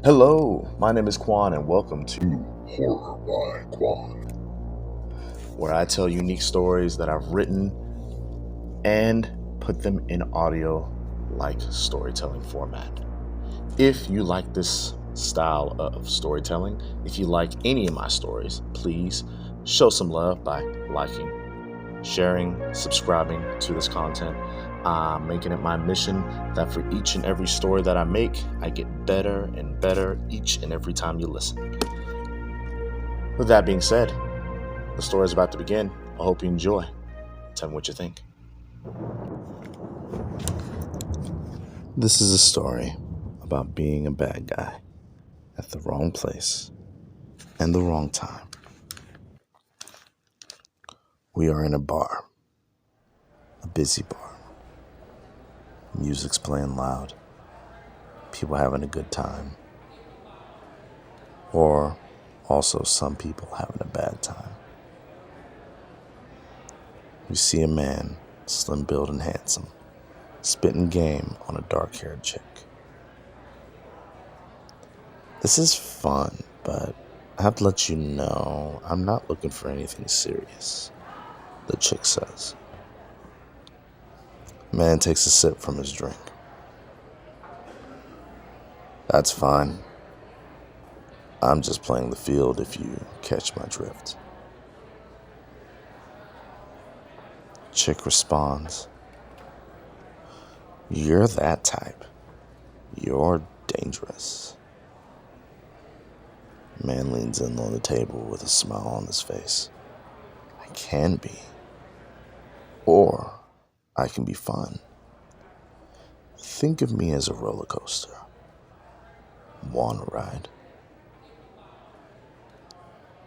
Hello, my name is Quan, and welcome to Horror by Quan, where I tell unique stories that I've written and put them in audio like storytelling format. If you like this style of storytelling, if you like any of my stories, please show some love by liking, sharing, subscribing to this content. I'm making it my mission that for each and every story that I make, I get better and better each and every time you listen. With that being said, the story is about to begin. I hope you enjoy. Tell me what you think. This is a story about being a bad guy at the wrong place and the wrong time. We are in a bar, a busy bar. Music's playing loud, people having a good time, or also some people having a bad time. We see a man, slim-built and handsome, spitting game on a dark-haired chick. This is fun, but I have to let you know I'm not looking for anything serious, the chick says. Man takes a sip from his drink. That's fine. I'm just playing the field if you catch my drift. Chick responds, "You're that type. You're dangerous." Man leans in on the table with a smile on his face. I can be. Or I can be fun. Think of me as a roller coaster. Want a ride?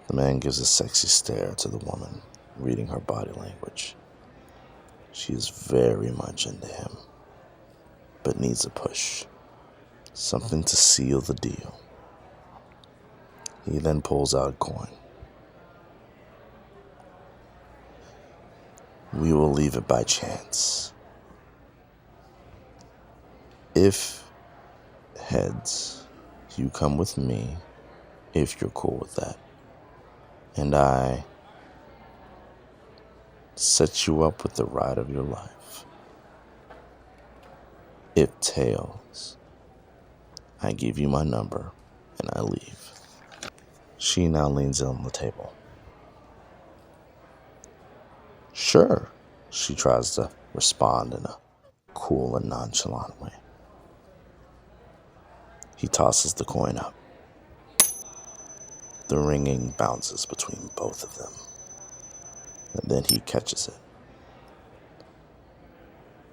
The man gives a sexy stare to the woman, reading her body language. She is very much into him, but needs a push. Something to seal the deal. He then pulls out a coin. We will leave it by chance. If heads, you come with me, if you're cool with that. And I set you up with the ride of your life. If tails, I give you my number and I leave. She now leans in on the table. Sure, she tries to respond in a cool and nonchalant way. He tosses the coin up. The ringing bounces between both of them, and then he catches it.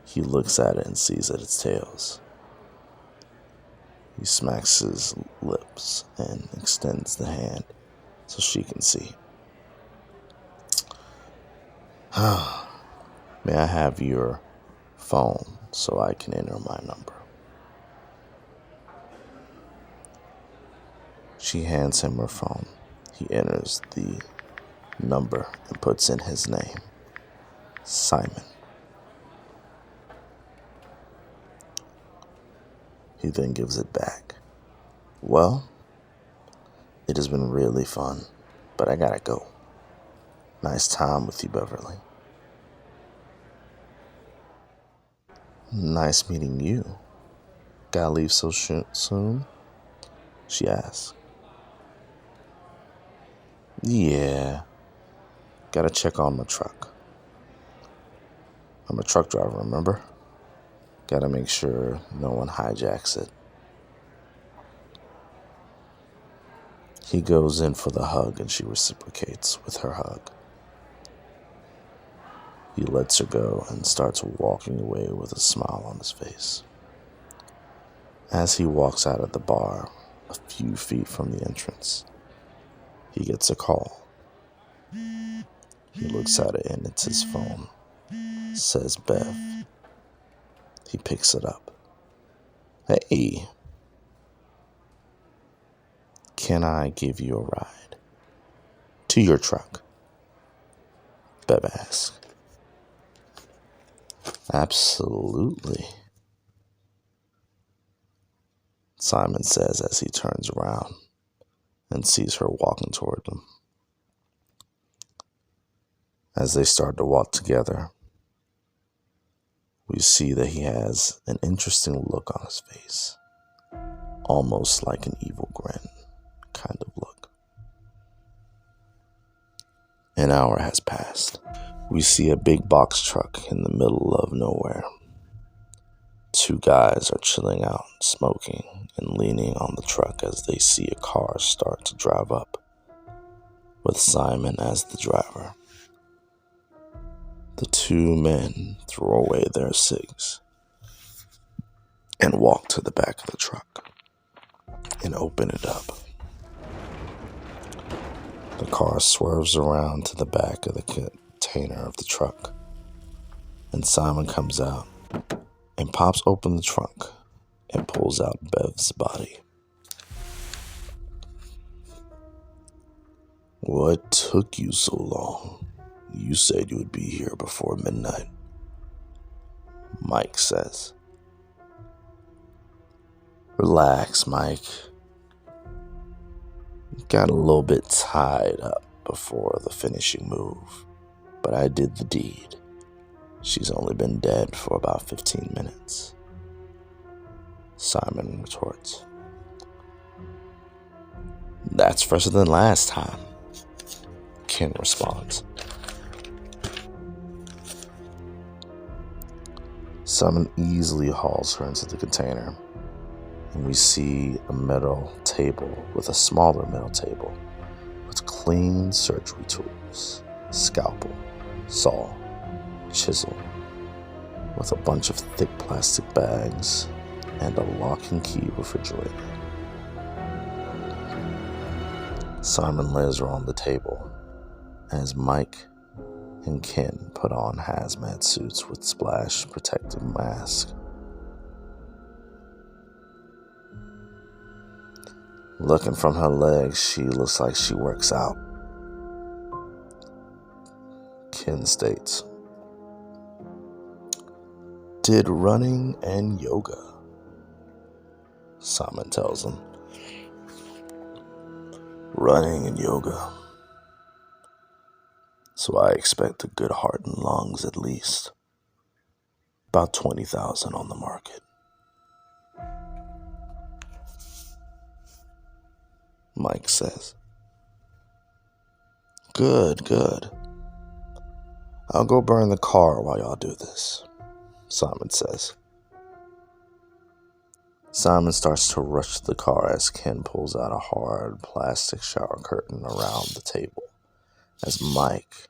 He looks at it and sees that it's tails. He smacks his lips and extends the hand so she can see. May I have your phone so I can enter my number? She hands him her phone. He enters the number and puts in his name, Simon. He then gives it back. Well, it has been really fun, but I gotta go. Nice time with you, Beverly. Nice meeting you. Gotta leave so soon? She asks. Yeah, gotta check on my truck. I'm a truck driver, remember? Gotta make sure no one hijacks it. He goes in for the hug and she reciprocates with her hug. He lets her go and starts walking away with a smile on his face. As he walks out of the bar, a few feet from the entrance, he gets a call. He looks at it and it's his phone. Says Bev. He picks it up. Hey, can I give you a ride? To your truck? Bev asks. Absolutely. Simon says as he turns around and sees her walking toward them. As they start to walk together, we see that he has an interesting look on his face, almost like an evil grin kind of look. An hour has passed. We see a big box truck in the middle of nowhere. Two guys are chilling out, smoking, and leaning on the truck as they see a car start to drive up, with Simon as the driver. The two men throw away their cigs and walk to the back of the truck and open it up. The car swerves around to the back of the container of the truck, and Simon comes out and pops open the trunk and pulls out Bev's body. "What took you so long? You said you would be here before midnight," Mike says. "Relax, Mike. Got a little bit tied up before the finishing move, but I did the deed. She's only been dead for about 15 minutes. Simon retorts. "That's fresher than last time," Ken responds. Simon easily hauls her into the container, and we see a metal table with a smaller metal table with clean surgery tools, scalpel, saw, chisel, with a bunch of thick plastic bags and a lock and key refrigerator. Simon lays her on the table as Mike and Ken put on hazmat suits with splash protective masks. Looking from her legs, she looks like she works out. Ken states, "Did running and yoga," Simon tells him. "Running and yoga. So I expect a good heart and lungs at least. About 20,000 on the market." Mike says. Good. I'll go burn the car while y'all do this," Simon says. Simon starts to rush to the car as Ken pulls out a hard plastic shower curtain around the table as Mike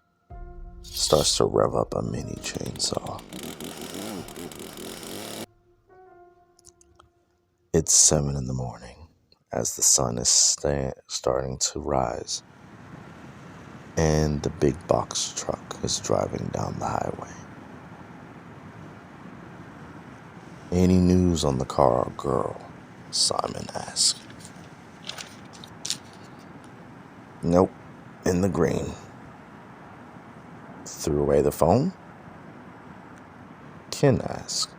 starts to rev up a mini chainsaw. It's 7 in the morning as the sun is starting to rise, and the big box truck is driving down the highway. "Any news on the car or girl?" Simon asks. "Nope, in the green." "Threw away the phone?" Ken asks.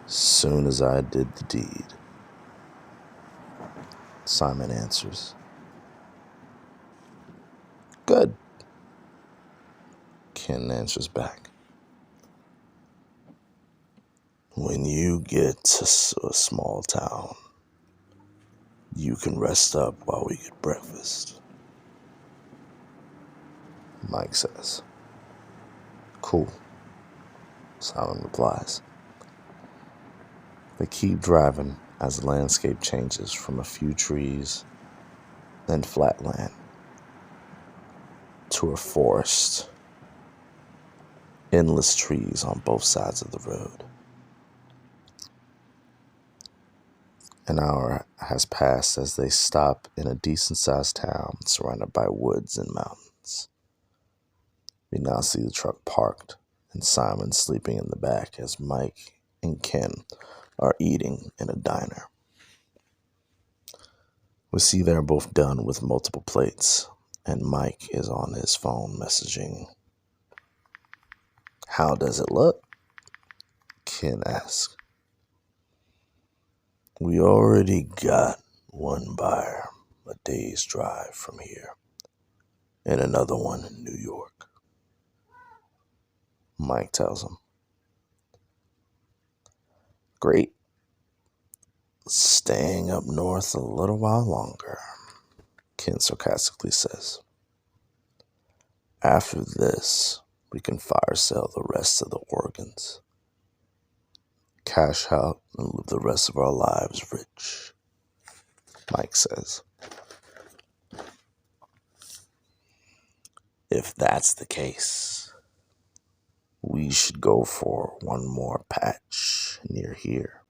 "Soon as I did the deed," Simon answers. "Good," Ken answers back. "When you get to a small town, you can rest up while we get breakfast," Mike says. "Cool," Simon replies. They keep driving as the landscape changes from a few trees, then flat land, to a forest, endless trees on both sides of the road. An hour has passed as they stop in a decent-sized town surrounded by woods and mountains. We now see the truck parked and Simon sleeping in the back as Mike and Ken are eating in a diner. We see they're both done with multiple plates, and Mike is on his phone messaging. "How does it look?" Ken asks. We already got one buyer a day's drive from here, and another one in New York, Mike tells him. Great. Staying up north a little while longer, Ken sarcastically says. After this, we can fire sell the rest of the organs, cash out, and live the rest of our lives rich, Mike says. If that's the case, we should go for one more patch near here,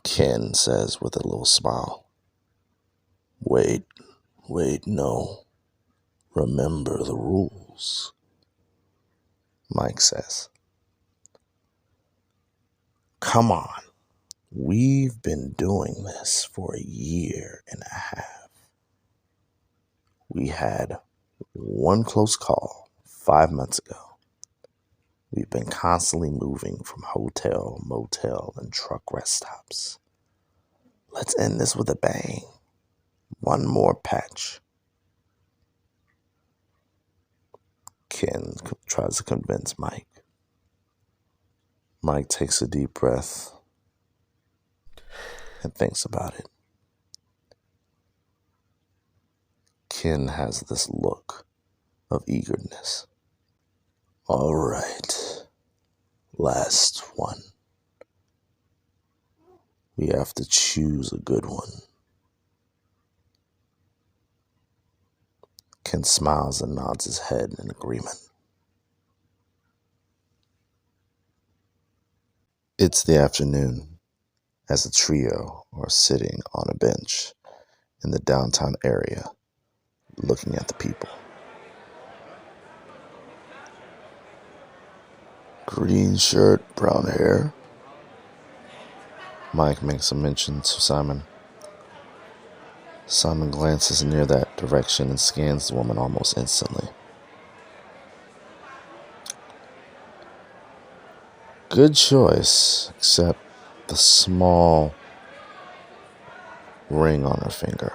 Ken says with a little smile. Wait, no. Remember the rules, Mike says. Come on. We've been doing this for a year and a half. We had one close call 5 months ago. We've been constantly moving from hotel, motel, and truck rest stops. Let's end this with a bang. One more patch. Ken tries to convince Mike. Mike takes a deep breath and thinks about it. Ken has this look of eagerness. All right, last one. We have to choose a good one. Ken smiles and nods his head in agreement. It's the afternoon as the trio are sitting on a bench in the downtown area looking at the people. Green shirt, brown hair. Mike makes a mention to Simon. Simon glances near that direction and scans the woman almost instantly. Good choice, except the small ring on her finger.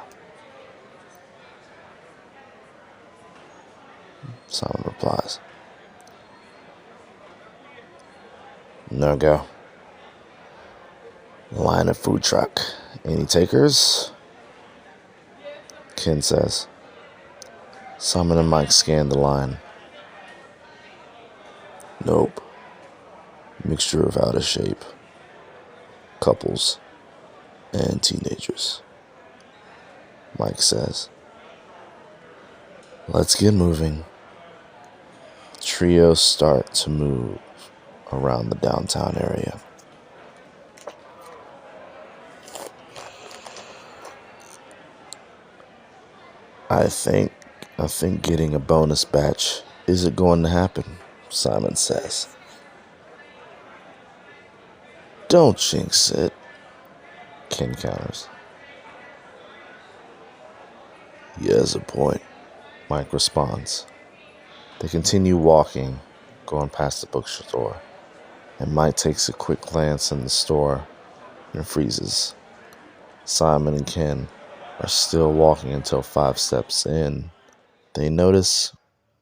Simon replies. No go. Line of food truck. Any takers? Ken says. Simon and Mike scan the line. Nope. Mixture of out of shape, couples, and teenagers, Mike says. Let's get moving. The trio start to move around the downtown area. I think getting a bonus batch isn't going to happen, Simon says. Don't jinx it, Ken counters. He has a point, Mike responds. They continue walking, going past the bookstore, and Mike takes a quick glance in the store and freezes. Simon and Ken are still walking until 5 steps in. They notice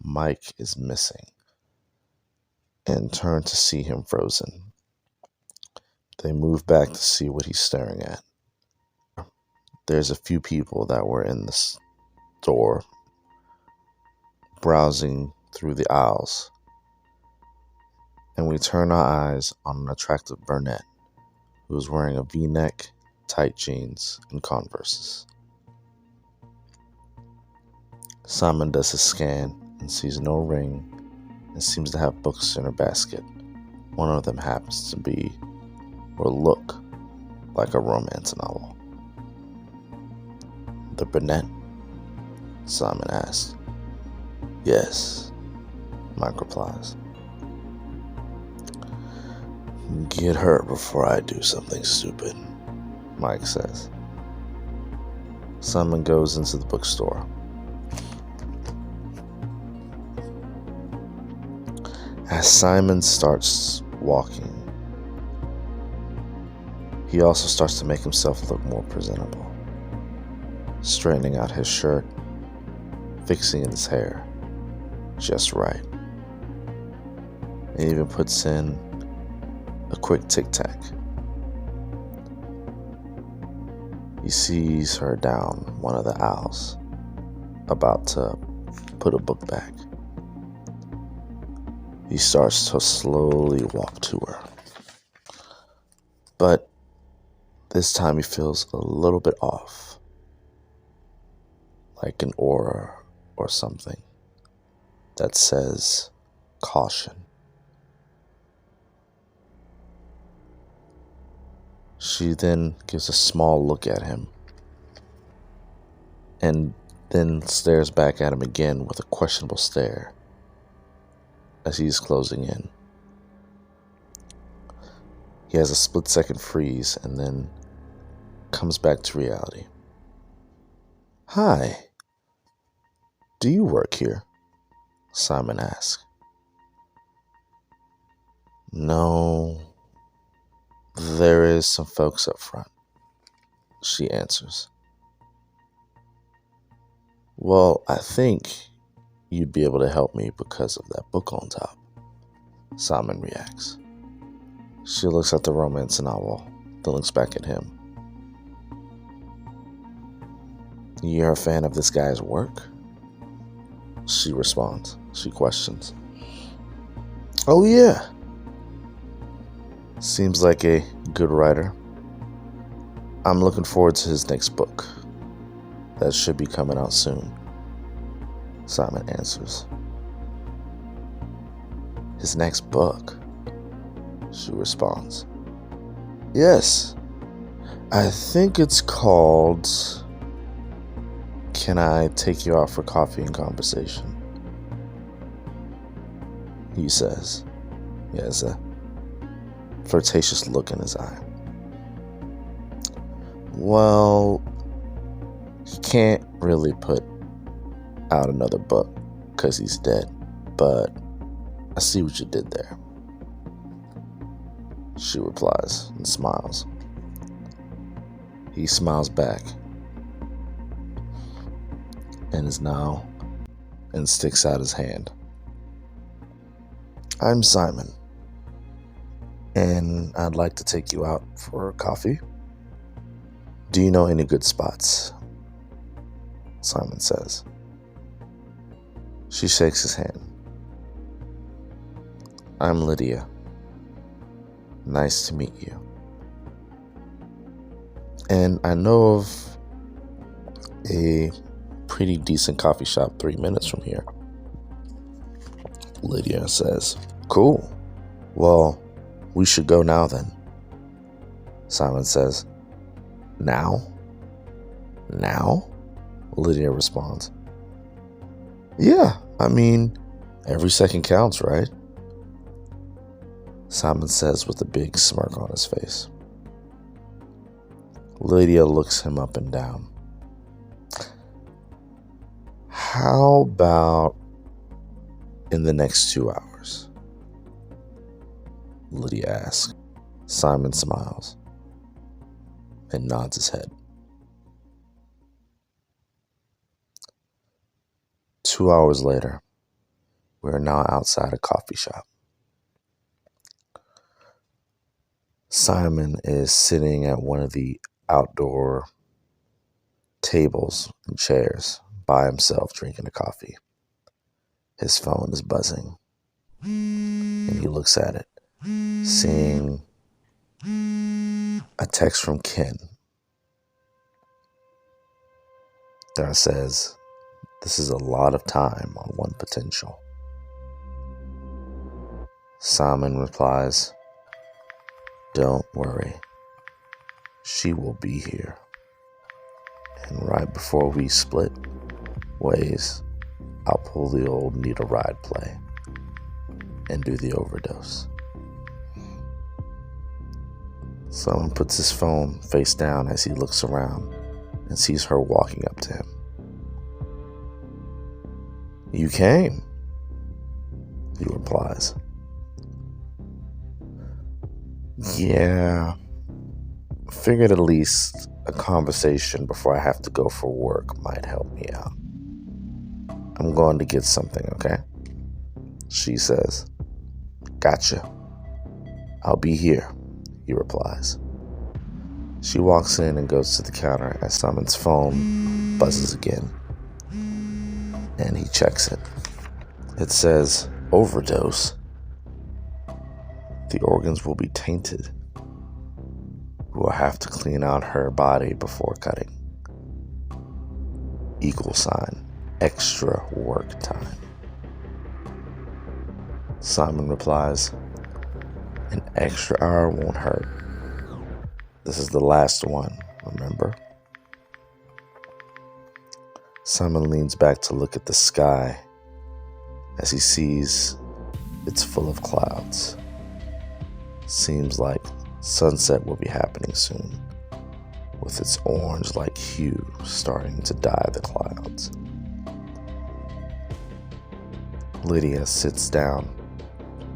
Mike is missing and turn to see him frozen. They move back to see what he's staring at. There's a few people that were in the store browsing through the aisles, and we turn our eyes on an attractive brunette who is wearing a V-neck, tight jeans, and Converses. Simon does his scan and sees no ring and seems to have books in her basket. One of them happens to be or look like a romance novel. The brunette? Simon asks. Yes, Mike replies. Get hurt before I do something stupid, Mike says. Simon goes into the bookstore. As Simon starts walking, He also starts to make himself look more presentable, straightening out his shirt, fixing his hair just right. He even puts in a quick tic-tac. He sees her down one of the aisles, about to put a book back. He starts to slowly walk to her. But this time he feels a little bit off, like an aura or something that says caution. She then gives a small look at him and then stares back at him again with a questionable stare as he's closing in. He has a split-second freeze and then comes back to reality. "Hi, do you work here?" Simon asks. "No, there is some folks up front," she answers. "Well, I think you'd be able to help me because of that book on top," Simon reacts. She looks at the romance novel, then looks back at him. "You're a fan of this guy's work?" She responds. She questions. "Oh yeah. Seems like a good writer. I'm looking forward to his next book. That should be coming out soon," Simon answers. "His next book?" She responds. "Yes. I think it's called Can I Take You Out for Coffee and Conversation?" He says. He has a flirtatious look in his eye. "Well, he can't really put out another book because he's dead, but I see what you did there," she replies and smiles. He smiles back and sticks out his hand. "I'm Simon, and I'd like to take you out for coffee. Do you know any good spots?" Simon says. She shakes his hand. "I'm Lydia. Nice to meet you. And I know of a pretty decent coffee shop 3 minutes from here," Lydia says. "Cool. Well, we should go now then," Simon says. "Now? Now?" Lydia responds. "Yeah, I mean, every second counts, right?" Simon says with a big smirk on his face. Lydia looks him up and down. "How about in the next 2 hours?" Lydia asks. Simon smiles and nods his head. 2 hours later, we are now outside a coffee shop. Simon is sitting at one of the outdoor tables and chairs by himself drinking a coffee. His phone is buzzing, and he looks at it, seeing a text from Ken that says, "This is a lot of time on one potential." Simon replies, "Don't worry, she will be here. And right before we split ways, I'll pull the old need a ride play and do the overdose." Someone puts his phone face down as he looks around and sees her walking up to him. "You came," he replies. "Yeah, Figured at least a conversation before I have to go for work might help me out. I'm going to get something, okay? She says. Gotcha. I'll be here, he replies. She walks in and goes to the counter as Simon's phone buzzes again, and he checks it. It says, overdose. The organs will be tainted. We will have to clean out her body before cutting. $, extra work time. Simon replies, an extra hour won't hurt. This is the last one, remember? Simon leans back to look at the sky as he sees it's full of clouds. Seems like sunset will be happening soon, with its orange-like hue starting to dye the clouds. Lydia sits down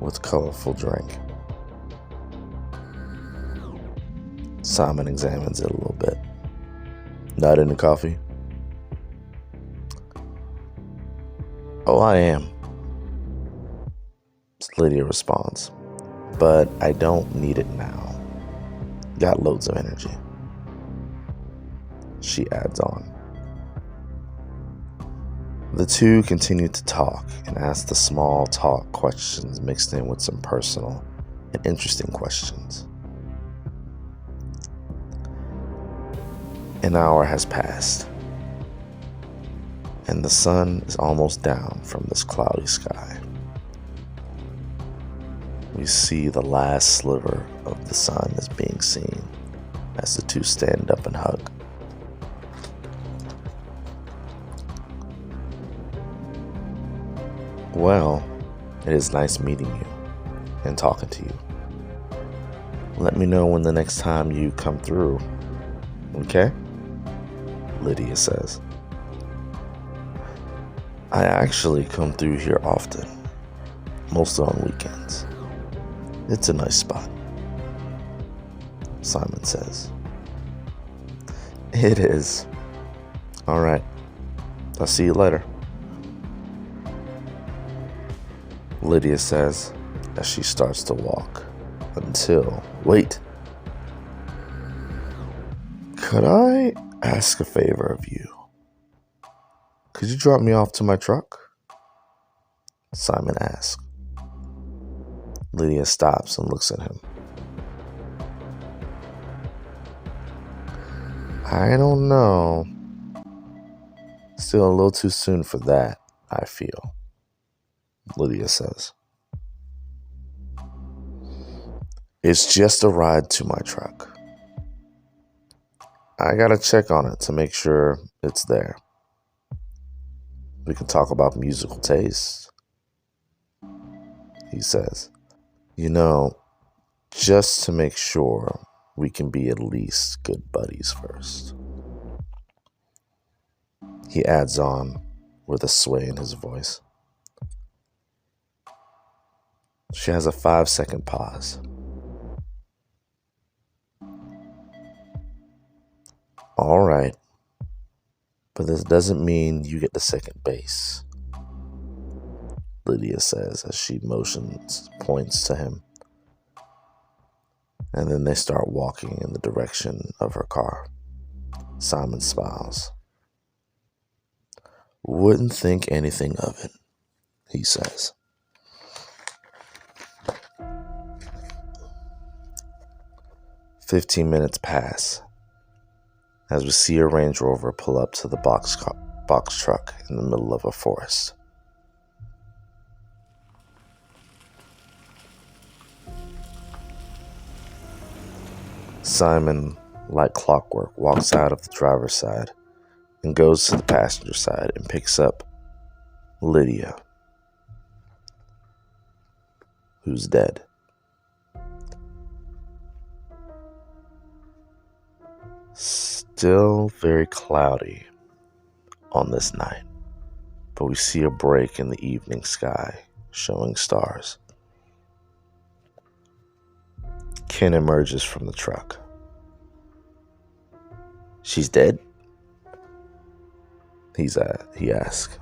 with a colorful drink. Simon examines it a little bit. Not into coffee? Oh, I am, Lydia responds, but I don't need it now. Got loads of energy. She adds on. The two continue to talk and ask the small talk questions mixed in with some personal and interesting questions. An hour has passed, and the sun is almost down from this cloudy sky. We see the last sliver of the sun is being seen as the two stand up and hug. Well, it is nice meeting you and talking to you. Let me know when the next time you come through, okay? Lydia says. I actually come through here often, mostly on weekends. It's a nice spot, Simon says. It is. All right, I'll see you later, Lydia says as she starts to walk until, wait, could I ask a favor of you? Could you drop me off to my truck? Simon asks. Lydia stops and looks at him. I don't know. Still a little too soon for that, I feel, Lydia says. It's just a ride to my truck. I gotta check on it to make sure it's there. We can talk about musical tastes, he says. You know, just to make sure we can be at least good buddies first. He adds on with a sway in his voice. She has a 5-second pause. All right, but this doesn't mean you get the second base, Lydia says as she points to him. And then they start walking in the direction of her car. Simon smiles. Wouldn't think anything of it, he says. "15 minutes pass as we see a Range Rover pull up to the box truck in the middle of a forest. Simon, like clockwork, walks out of the driver's side and goes to the passenger side and picks up Lydia, who's dead. Still very cloudy on this night, but we see a break in the evening sky showing stars. Ken emerges from the truck. She's dead? He asked.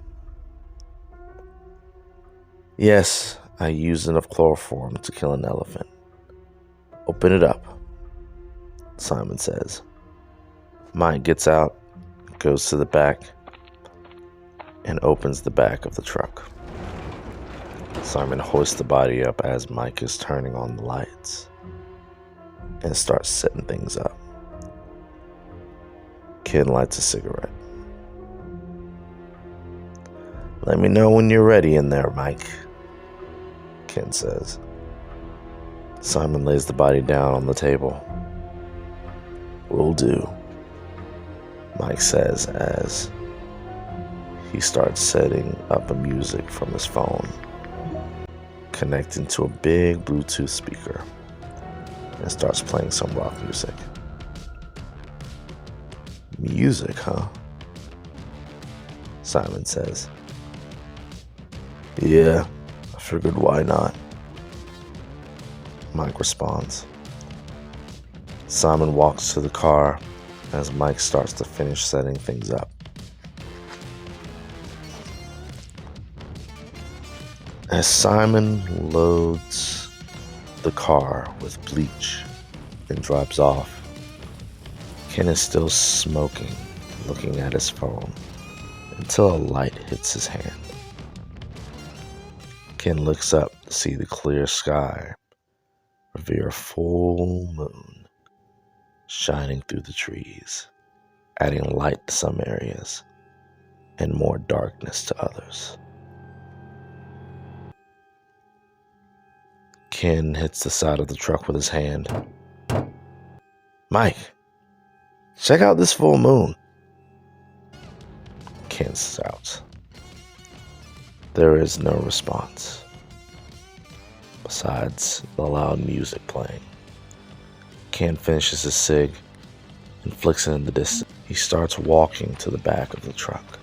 Yes, I used enough chloroform to kill an elephant. Open it up, Simon says. Mike gets out, goes to the back, and opens the back of the truck. Simon hoists the body up as Mike is turning on the lights and starts setting things up. Ken lights a cigarette. Let me know when you're ready in there, Mike, Ken says. Simon lays the body down on the table. Will do, Mike says as he starts setting up the music from his phone, connecting to a big Bluetooth speaker, and starts playing some rock music. Music, huh? Simon says. Yeah, I figured why not? Mike responds. Simon walks to the car as Mike starts to finish setting things up. As Simon loads the car with bleach and drives off, Ken is still smoking, looking at his phone, until a light hits his hand. Ken looks up to see the clear sky reveal a full moon shining through the trees, adding light to some areas and more darkness to others. Ken hits the side of the truck with his hand. Mike, check out this full moon, Ken shouts. There is no response, besides the loud music playing. Ken finishes his cig and flicks it in the distance. He starts walking to the back of the truck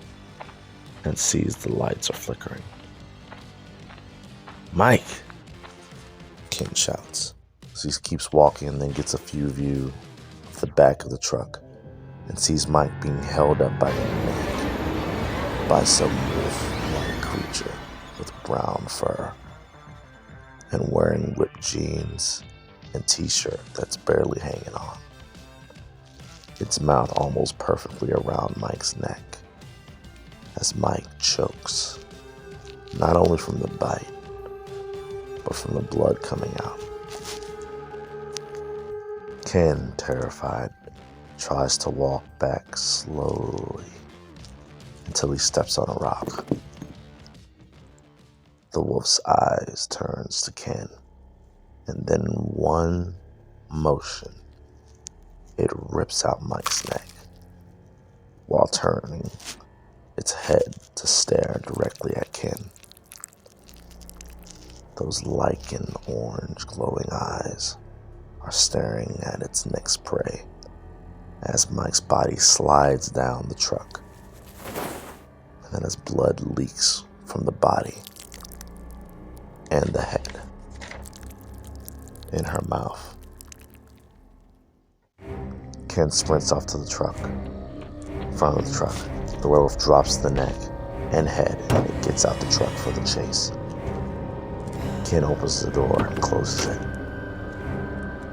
and sees the lights are flickering. Mike, Ken shouts as he keeps walking and then gets a view of the back of the truck and sees Mike being held up by the neck by some wolf-like creature with brown fur and wearing ripped jeans and t-shirt that's barely hanging on. Its mouth almost perfectly around Mike's neck as Mike chokes, not only from the bite, but from the blood coming out. Ken, terrified, tries to walk back slowly until he steps on a rock. The wolf's eyes turns to Ken, and then in one motion, it rips out Mike's neck while turning its head to stare directly at Ken. Those lichen orange glowing eyes are staring at its next prey as Mike's body slides down the truck, and then as blood leaks from the body and the head in her mouth. Ken sprints off to the truck. In front of the truck, the werewolf drops the neck and head, and it gets out the truck for the chase. Ken opens the door and closes it,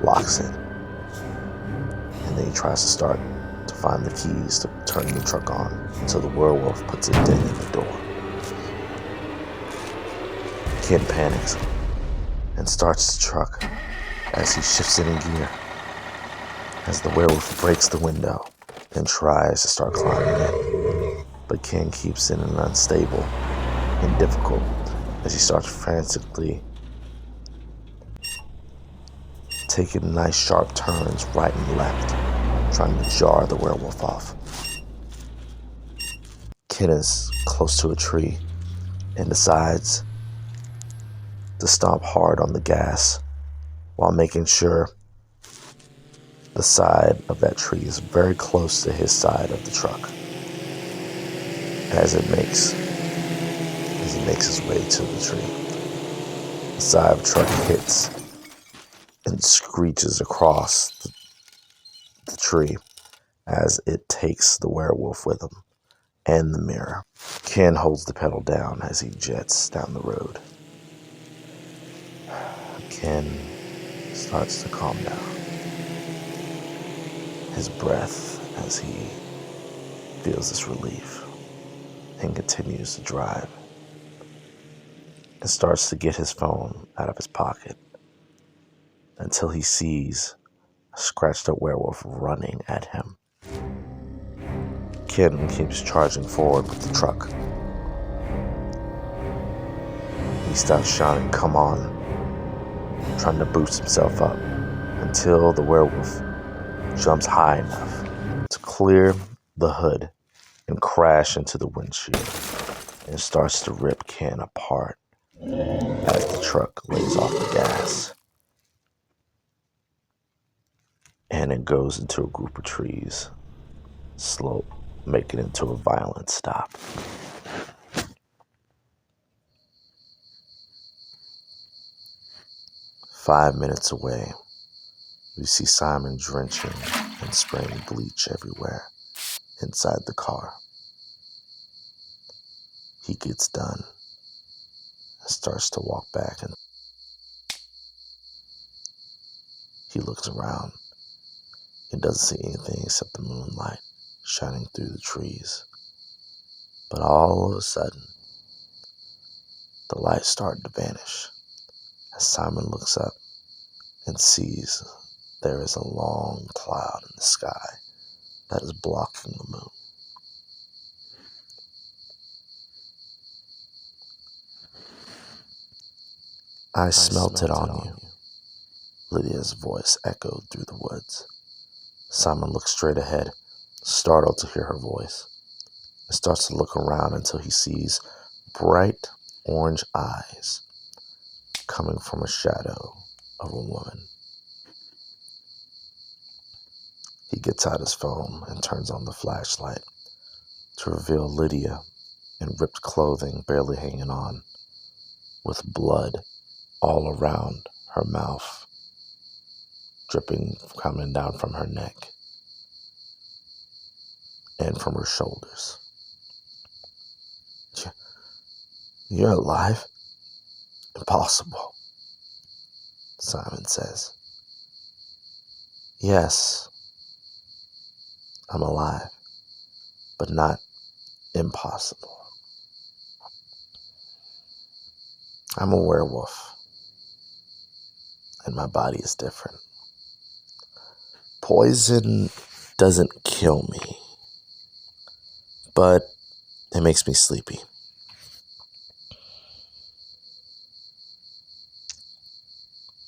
locks it, and then he tries to find the keys to turn the truck on until the werewolf puts a dent in the door. Ken panics and starts the truck as he shifts it in gear, as the werewolf breaks the window and tries to start climbing in. But Ken keeps it unstable and difficult as he starts frantically taking nice sharp turns right and left, trying to jar the werewolf off. Ken is close to a tree and decides to stomp hard on the gas while making sure the side of that tree is very close to his side of the truck. As he makes his way to the tree, the side of the truck hits and screeches across the tree as it takes the werewolf with him and the mirror. Ken holds the pedal down as he jets down the road. Ken starts to calm down. His breath as he feels this relief and continues to drive and starts to get his phone out of his pocket until he sees a scratched up werewolf running at him. Ken keeps charging forward with the truck. He starts shouting, "Come on," trying to boost himself up until the werewolf jumps high enough to clear the hood and crash into the windshield and starts to rip Ken apart as the truck lays off the gas. And it goes into a group of trees, slow, making it into a violent stop. "5 minutes away, we see Simon drenching and spraying bleach everywhere inside the car. He gets done and starts to walk back, and he looks around. He doesn't see anything except the moonlight shining through the trees. But all of a sudden, the lights start to vanish as Simon looks up and sees there is a long cloud in the sky that is blocking the moon. "I smelt it on you," Lydia's voice echoed through the woods. Simon looks straight ahead, startled to hear her voice, and starts to look around until he sees bright orange eyes coming from a shadow of a woman. He gets out his phone and turns on the flashlight to reveal Lydia in ripped clothing barely hanging on, with blood all around her mouth, dripping, coming down from her neck and from her shoulders. "You're alive? Impossible," Simon says. "Yes, I'm alive, but not impossible. I'm a werewolf, and my body is different. Poison doesn't kill me, but it makes me sleepy.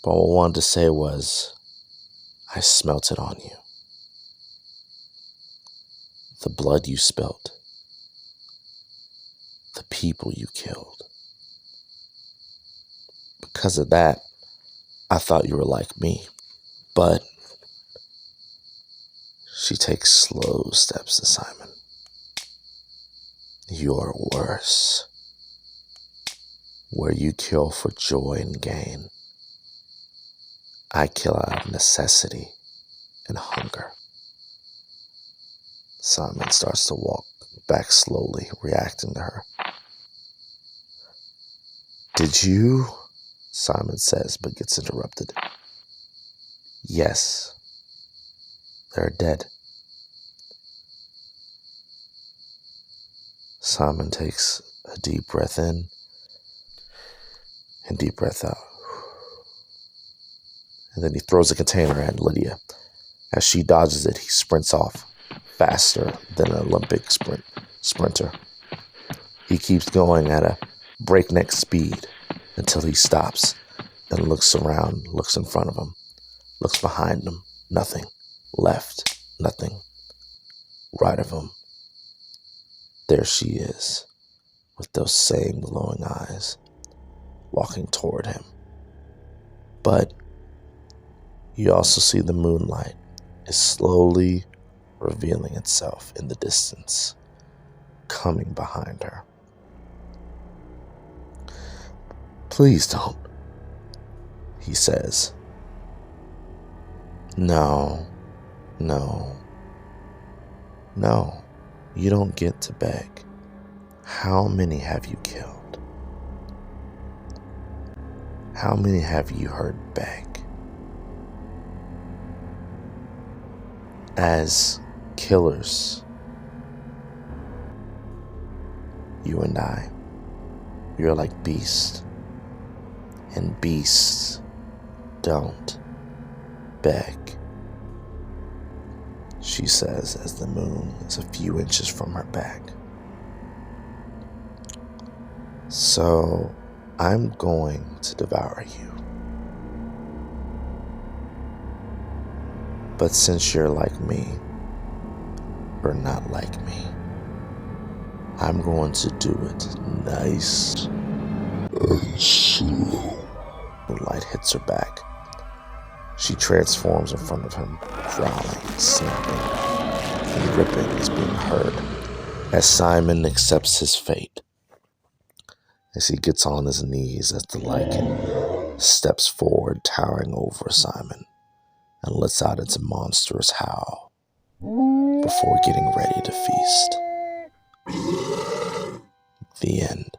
But what I wanted to say was, I smelt it on you. The blood you spilt. The people you killed. Because of that, I thought you were like me. But," she takes slow steps to Simon, "you're worse. Where you kill for joy and gain, I kill out of necessity and hunger." Simon starts to walk back slowly, reacting to her. "Did you?" Simon says, but gets interrupted. "Yes, they're dead." Simon takes a deep breath in and deep breath out. And then he throws a container at Lydia. As she dodges it, he sprints off, faster than an Olympic sprinter. He keeps going at a breakneck speed until he stops and looks around, looks in front of him, looks behind him, nothing. Left, nothing. Right of him, there she is, with those same glowing eyes, walking toward him. But you also see the moonlight is slowly revealing itself in the distance, coming behind her. "Please don't," he says. No. No, you don't get to beg. How many have you killed? How many have you heard beg? As killers, you and I, you're like beasts, and beasts don't beg, she says as the moon is a few inches from her back. So I'm going to devour you. But since you're like me, or not like me, I'm going to do it nice and slow. The light hits her back. She transforms in front of him, growling, snapping, and ripping is being heard as Simon accepts his fate. As he gets on his knees as the lichen steps forward, towering over Simon, and lets out its monstrous howl before getting ready to feast. The end.